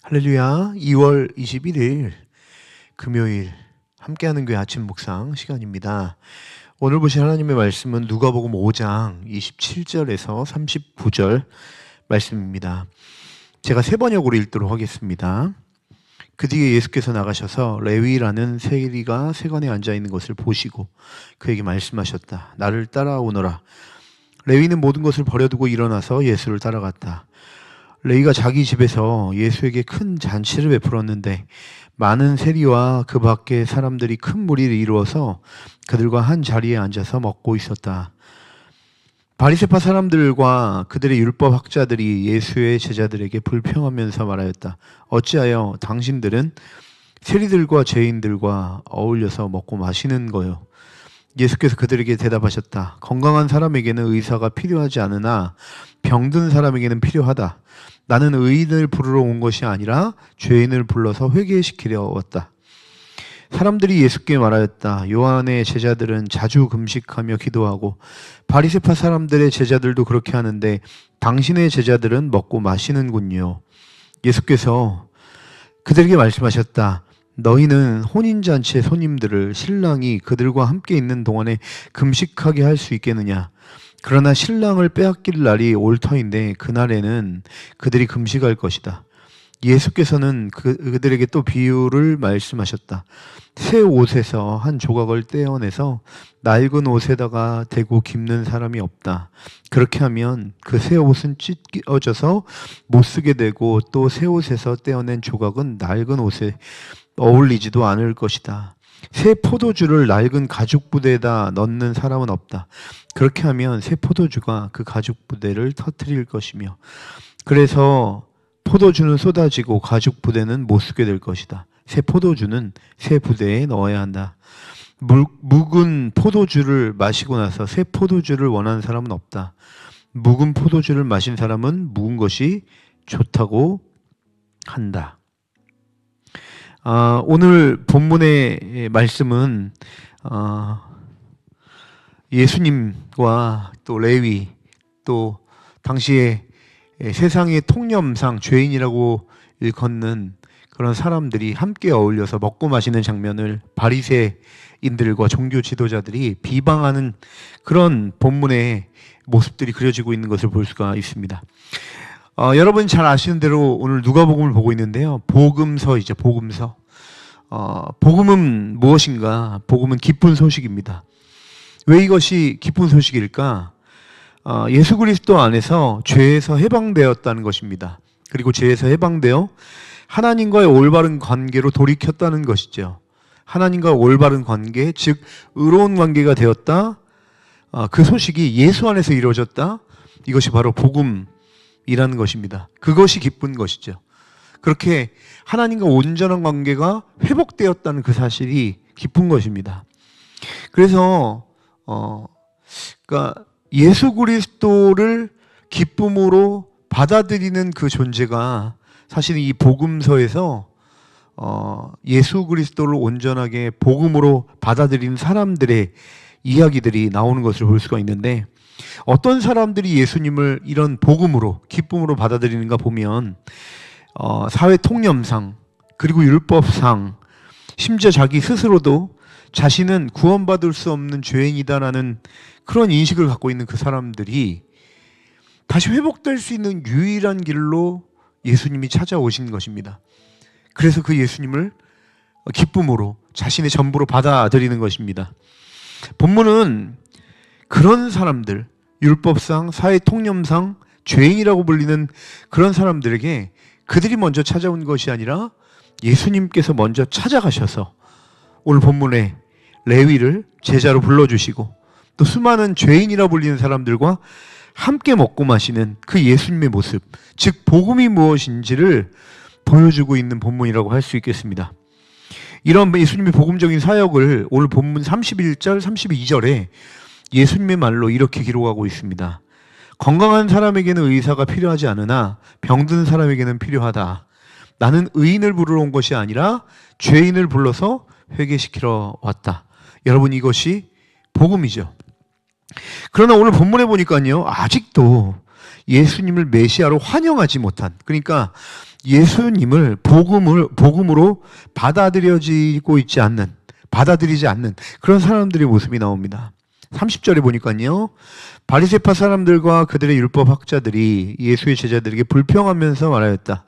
할렐루야. 2월 21일 금요일 함께하는 교회 아침 묵상 시간입니다. 오늘 보실 하나님의 말씀은 누가복음 5장 27절에서 39절 말씀입니다. 제가 세 번역으로 읽도록 하겠습니다. 그 뒤에 예수께서 나가셔서 레위라는 세리가 세관에 앉아있는 것을 보시고 그에게 말씀하셨다. 나를 따라오너라. 레위는 모든 것을 버려두고 일어나서 예수를 따라갔다. 레위가 자기 집에서 예수에게 큰 잔치를 베풀었는데 많은 세리와 그 밖의 사람들이 큰 무리를 이루어서 그들과 한 자리에 앉아서 먹고 있었다. 바리새파 사람들과 그들의 율법 학자들이 예수의 제자들에게 불평하면서 말하였다. 어찌하여 당신들은 세리들과 죄인들과 어울려서 먹고 마시는 거요? 예수께서 그들에게 대답하셨다. 건강한 사람에게는 의사가 필요하지 않으나 병든 사람에게는 필요하다. 나는 의인을 부르러 온 것이 아니라 죄인을 불러서 회개시키려 왔다. 사람들이 예수께 말하였다. 요한의 제자들은 자주 금식하며 기도하고 바리새파 사람들의 제자들도 그렇게 하는데 당신의 제자들은 먹고 마시는군요. 예수께서 그들에게 말씀하셨다. 너희는 혼인잔치의 손님들을 신랑이 그들과 함께 있는 동안에 금식하게 할 수 있겠느냐? 그러나 신랑을 빼앗길 날이 올 터인데 그날에는 그들이 금식할 것이다. 예수께서는 그들에게 또 비유를 말씀하셨다. 새 옷에서 한 조각을 떼어내서 낡은 옷에다가 대고 깁는 사람이 없다. 그렇게 하면 그 새 옷은 찢어져서 못 쓰게 되고 또 새 옷에서 떼어낸 조각은 낡은 옷에 어울리지도 않을 것이다. 새 포도주를 낡은 가죽 부대에다 넣는 사람은 없다. 그렇게 하면 새 포도주가 그 가죽 부대를 터뜨릴 것이며 그래서 포도주는 쏟아지고 가죽 부대는 못 쓰게 될 것이다. 새 포도주는 새 부대에 넣어야 한다. 묵은 포도주를 마시고 나서 새 포도주를 원하는 사람은 없다. 묵은 포도주를 마신 사람은 묵은 것이 좋다고 한다. 오늘 본문의 말씀은 예수님과 또 레위 또 당시에 세상의 통념상 죄인이라고 일컫는 그런 사람들이 함께 어울려서 먹고 마시는 장면을 바리새인들과 종교 지도자들이 비방하는 그런 본문의 모습들이 그려지고 있는 것을 볼 수가 있습니다. 여러분 잘 아시는 대로 오늘 누가복음을 보고 있는데요. 복음서이죠. 복음서. 복음은 무엇인가? 복음은 기쁜 소식입니다. 왜 이것이 기쁜 소식일까? 예수 그리스도 안에서 죄에서 해방되었다는 것입니다. 그리고 죄에서 해방되어 하나님과의 올바른 관계로 돌이켰다는 것이죠. 하나님과 올바른 관계, 즉 의로운 관계가 되었다. 그 소식이 예수 안에서 이루어졌다. 이것이 바로 복음이라는 것입니다. 그것이 기쁜 것이죠. 그렇게 하나님과 온전한 관계가 회복되었다는 그 사실이 기쁜 것입니다. 그래서 그러니까 예수 그리스도를 기쁨으로 받아들이는 그 존재가 사실 이 복음서에서 예수 그리스도를 온전하게 복음으로 받아들이는 사람들의 이야기들이 나오는 것을 볼 수가 있는데 어떤 사람들이 예수님을 이런 복음으로 기쁨으로 받아들이는가 보면 사회 통념상 그리고 율법상 심지어 자기 스스로도 자신은 구원받을 수 없는 죄인이다라는 그런 인식을 갖고 있는 그 사람들이 다시 회복될 수 있는 유일한 길로 예수님이 찾아오신 것입니다. 그래서 그 예수님을 기쁨으로 자신의 전부로 받아들이는 것입니다. 본문은 그런 사람들, 율법상, 사회 통념상 죄인이라고 불리는 그런 사람들에게 그들이 먼저 찾아온 것이 아니라 예수님께서 먼저 찾아가셔서 오늘 본문에 레위를 제자로 불러주시고 또 수많은 죄인이라 불리는 사람들과 함께 먹고 마시는 그 예수님의 모습, 즉 복음이 무엇인지를 보여주고 있는 본문이라고 할 수 있겠습니다. 이런 예수님의 복음적인 사역을 오늘 본문 31절, 32절에 예수님의 말로 이렇게 기록하고 있습니다. 건강한 사람에게는 의사가 필요하지 않으나 병든 사람에게는 필요하다. 나는 의인을 부르러 온 것이 아니라 죄인을 불러서 회개시키러 왔다. 여러분 이것이 복음이죠. 그러나 오늘 본문에 보니까요, 아직도 예수님을 메시아로 환영하지 못한, 그러니까 예수님을 복음으로 받아들이지 않는 그런 사람들의 모습이 나옵니다. 30절에 보니까요. 바리새파 사람들과 그들의 율법 학자들이 예수의 제자들에게 불평하면서 말하였다.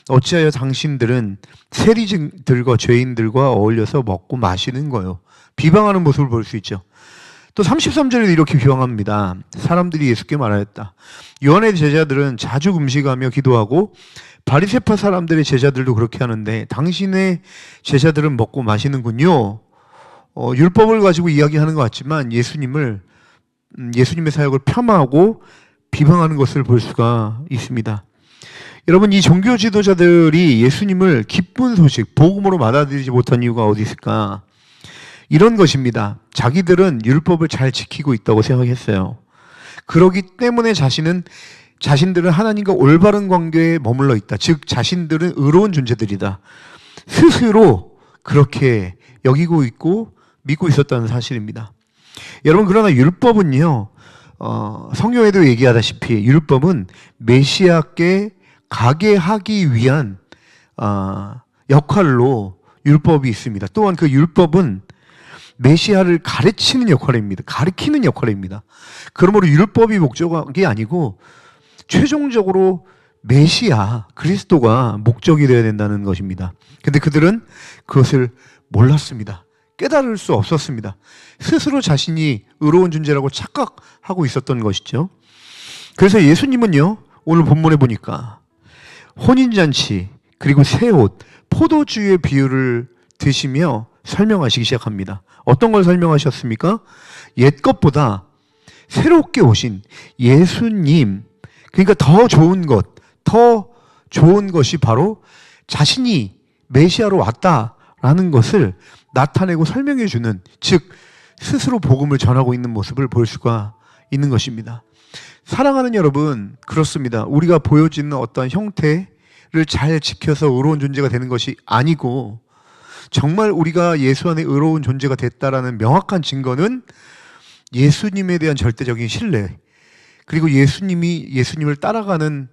어찌하여 당신들은 세리들과 죄인들과 어울려서 먹고 마시는 거요. 비방하는 모습을 볼 수 있죠. 또 33절에도 이렇게 비방합니다. 사람들이 예수께 말하였다. 요한의 제자들은 자주 금식하며 기도하고 바리새파 사람들의 제자들도 그렇게 하는데 당신의 제자들은 먹고 마시는군요. 율법을 가지고 이야기하는 것 같지만 예수님의 사역을 폄하하고 비방하는 것을 볼 수가 있습니다. 여러분, 이 종교 지도자들이 예수님을 기쁜 소식, 복음으로 받아들이지 못한 이유가 어디 있을까? 이런 것입니다. 자기들은 율법을 잘 지키고 있다고 생각했어요. 그러기 때문에 자신들은 하나님과 올바른 관계에 머물러 있다. 즉 자신들은 의로운 존재들이다. 스스로 그렇게 여기고 있고 믿고 있었다는 사실입니다. 여러분, 그러나 율법은요, 성경에도 얘기하다시피 율법은 메시아께 가게 하기 위한 역할로 율법이 있습니다. 또한 그 율법은 메시아를 가르치는 역할입니다. 가르치는 역할입니다. 그러므로 율법이 목적이 아니고 최종적으로 메시아, 그리스도가 목적이 되어야 된다는 것입니다. 근데 그들은 그것을 몰랐습니다. 깨달을 수 없었습니다. 스스로 자신이 의로운 존재라고 착각하고 있었던 것이죠. 그래서 예수님은요, 오늘 본문에 보니까 혼인잔치, 그리고 새 옷, 포도주의 비유를 드시며 설명하시기 시작합니다. 어떤 걸 설명하셨습니까? 옛 것보다 새롭게 오신 예수님, 그러니까 더 좋은 것이 바로 자신이 메시아로 왔다라는 것을 나타내고 설명해 주는, 즉 스스로 복음을 전하고 있는 모습을 볼 수가 있는 것입니다. 사랑하는 여러분, 그렇습니다. 우리가 보여지는 어떤 형태를 잘 지켜서 의로운 존재가 되는 것이 아니고 정말 우리가 예수 안에 의로운 존재가 됐다라는 명확한 증거는 예수님에 대한 절대적인 신뢰, 그리고 예수님을 따라가는,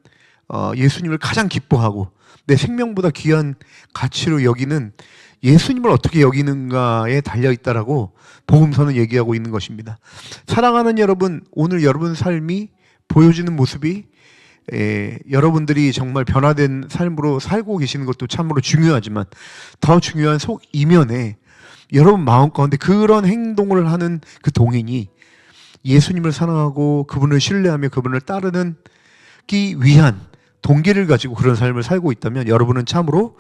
예수님을 가장 기뻐하고 내 생명보다 귀한 가치로 여기는 예수님을 어떻게 여기는가에 달려있다라고 복음서는 얘기하고 있는 것입니다. 사랑하는 여러분, 오늘 여러분 삶이 보여지는 모습이 여러분들이 정말 변화된 삶으로 살고 계시는 것도 참으로 중요하지만 더 중요한 속 이면에 여러분 마음 가운데 그런 행동을 하는 그 동인이 예수님을 사랑하고 그분을 신뢰하며 그분을 따르기 위한 동기를 가지고 그런 삶을 살고 있다면 여러분은 참으로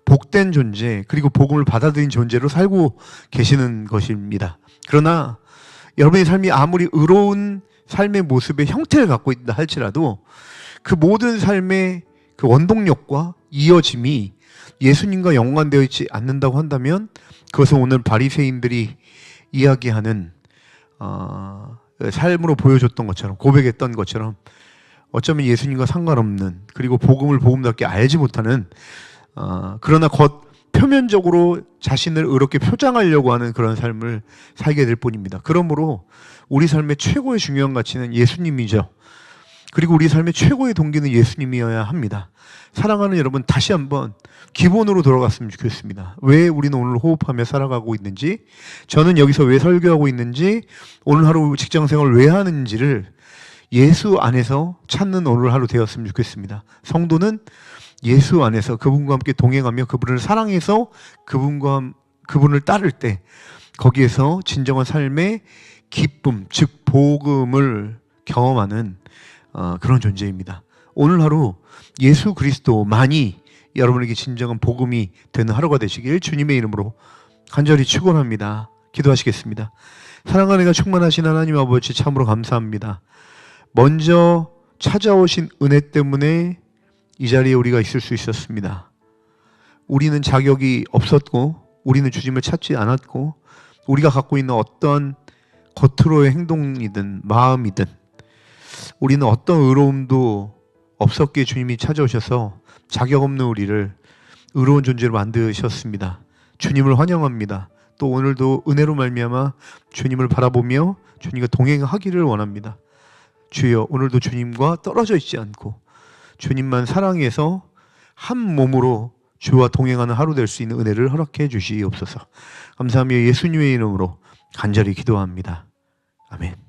복된 존재, 그리고 복음을 받아들인 존재로 살고 계시는 것입니다. 그러나 여러분의 삶이 아무리 의로운 삶의 모습의 형태를 갖고 있다 할지라도 그 모든 삶의 그 원동력과 이어짐이 예수님과 연관되어 있지 않는다고 한다면 그것은 오늘 바리새인들이 이야기하는 삶으로 보여줬던 것처럼, 고백했던 것처럼 어쩌면 예수님과 상관없는, 그리고 복음을 복음답게 알지 못하는, 그러나 표면적으로 자신을 의롭게 표장하려고 하는 그런 삶을 살게 될 뿐입니다. 그러므로 우리 삶의 최고의 중요한 가치는 예수님이죠. 그리고 우리 삶의 최고의 동기는 예수님이어야 합니다. 사랑하는 여러분, 다시 한번 기본으로 돌아갔으면 좋겠습니다. 왜 우리는 오늘 호흡하며 살아가고 있는지, 저는 여기서 왜 설교하고 있는지, 오늘 하루 직장생활을 왜 하는지를 예수 안에서 찾는 오늘 하루 되었으면 좋겠습니다. 성도는 예수 안에서 그분과 함께 동행하며 그분을 사랑해서 그분을 따를 때 거기에서 진정한 삶의 기쁨, 즉 복음을 경험하는 그런 존재입니다. 오늘 하루 예수 그리스도만이 여러분에게 진정한 복음이 되는 하루가 되시길 주님의 이름으로 간절히 축원합니다. 기도하시겠습니다. 사랑하는 이가 충만하신 하나님 아버지, 참으로 감사합니다. 먼저 찾아오신 은혜 때문에 이 자리에 우리가 있을 수 있었습니다. 우리는 자격이 없었고, 우리는 주님을 찾지 않았고, 우리가 갖고 있는 어떤 겉으로의 행동이든 마음이든 우리는 어떤 의로움도 없었기에 주님이 찾아오셔서 자격 없는 우리를 의로운 존재로 만드셨습니다. 주님을 환영합니다. 또 오늘도 은혜로 말미암아 주님을 바라보며 주님과 동행하기를 원합니다. 주여, 오늘도 주님과 떨어져 있지 않고 주님만 사랑해서 한 몸으로 주와 동행하는 하루 될 수 있는 은혜를 허락해 주시옵소서. 감사하며 예수님의 이름으로 간절히 기도합니다. 아멘.